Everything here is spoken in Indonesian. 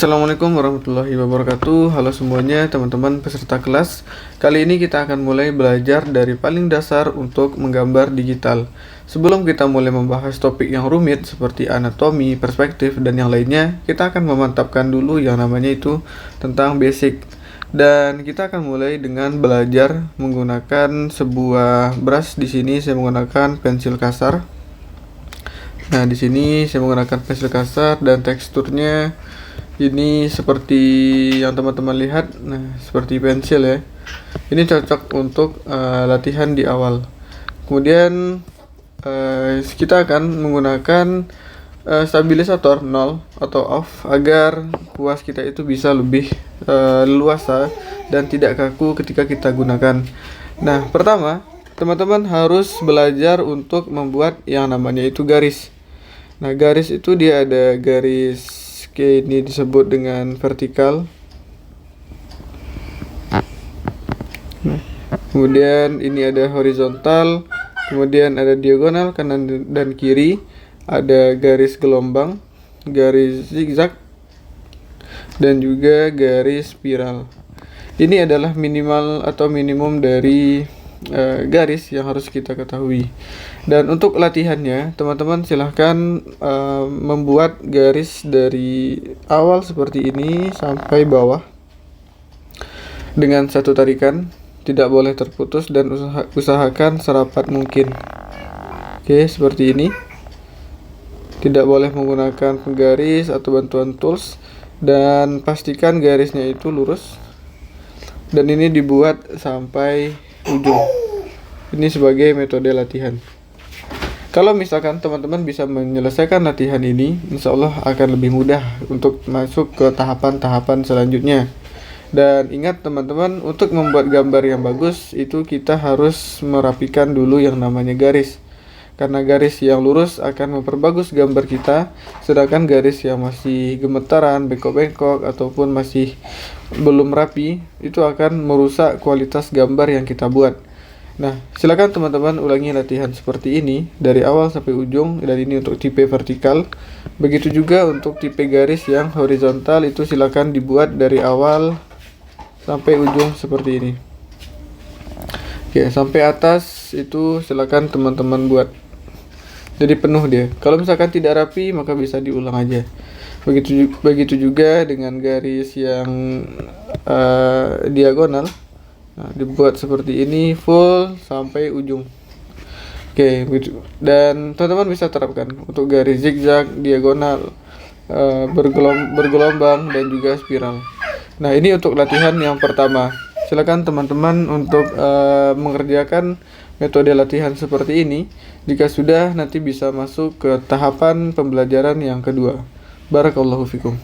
Assalamualaikum warahmatullahi wabarakatuh. Halo semuanya teman-teman peserta kelas. Kali ini kita akan mulai belajar dari paling dasar untuk menggambar digital. Sebelum kita mulai membahas topik yang rumit seperti anatomi, perspektif, dan yang lainnya, kita akan memantapkan dulu yang namanya itu tentang basic. Dan kita akan mulai dengan belajar menggunakan sebuah brush. Di sini saya menggunakan pensil kasar. Nah, di sini saya menggunakan pensil kasar dan teksturnya ini seperti yang teman-teman lihat. Nah, seperti pensil ya. Ini cocok untuk latihan di awal. Kemudian kita akan menggunakan stabilisator 0 atau off agar kuas kita itu bisa lebih leluasa dan tidak kaku ketika kita gunakan. Nah, pertama, teman-teman harus belajar untuk membuat yang namanya itu garis. Nah, garis itu dia ada garis ini disebut dengan vertikal. Kemudian ini ada horizontal, kemudian ada diagonal kanan dan kiri, ada garis gelombang, garis zigzag, dan juga garis spiral. Ini adalah minimal atau minimum dari garis yang harus kita ketahui. Dan untuk latihannya, teman-teman silahkan membuat garis dari awal seperti ini sampai bawah dengan satu tarikan, tidak boleh terputus, dan usahakan serapat mungkin. Oke, seperti ini. Tidak boleh menggunakan penggaris atau bantuan tools, dan pastikan garisnya itu lurus. Dan ini dibuat sampai ujung. Ini sebagai metode latihan. Kalau misalkan teman-teman bisa menyelesaikan latihan ini, insya Allah akan lebih mudah untuk masuk ke tahapan-tahapan selanjutnya. Dan ingat teman-teman, untuk membuat gambar yang bagus itu kita harus merapikan dulu yang namanya garis. Karena garis yang lurus akan memperbagus gambar kita, sedangkan garis yang masih gemetaran, bengkok-bengkok, ataupun masih belum rapi, itu akan merusak kualitas gambar yang kita buat. Nah, silakan teman-teman ulangi latihan seperti ini dari awal sampai ujung, dan ini untuk tipe vertikal. Begitu juga untuk tipe garis yang horizontal, itu silakan dibuat dari awal sampai ujung seperti ini. Oke, sampai atas itu silakan teman-teman buat. Jadi penuh dia. Kalau misalkan tidak rapi, maka bisa diulang aja. Begitu juga dengan garis yang diagonal. Nah, dibuat seperti ini full sampai ujung. Oke, begitu. Dan teman-teman bisa terapkan untuk garis zigzag, diagonal, bergelombang, dan juga spiral. Nah, ini untuk latihan yang pertama. Silakan teman-teman untuk mengerjakan metode latihan seperti ini. Jika sudah, nanti bisa masuk ke tahapan pembelajaran yang kedua. Barakallahu fikum.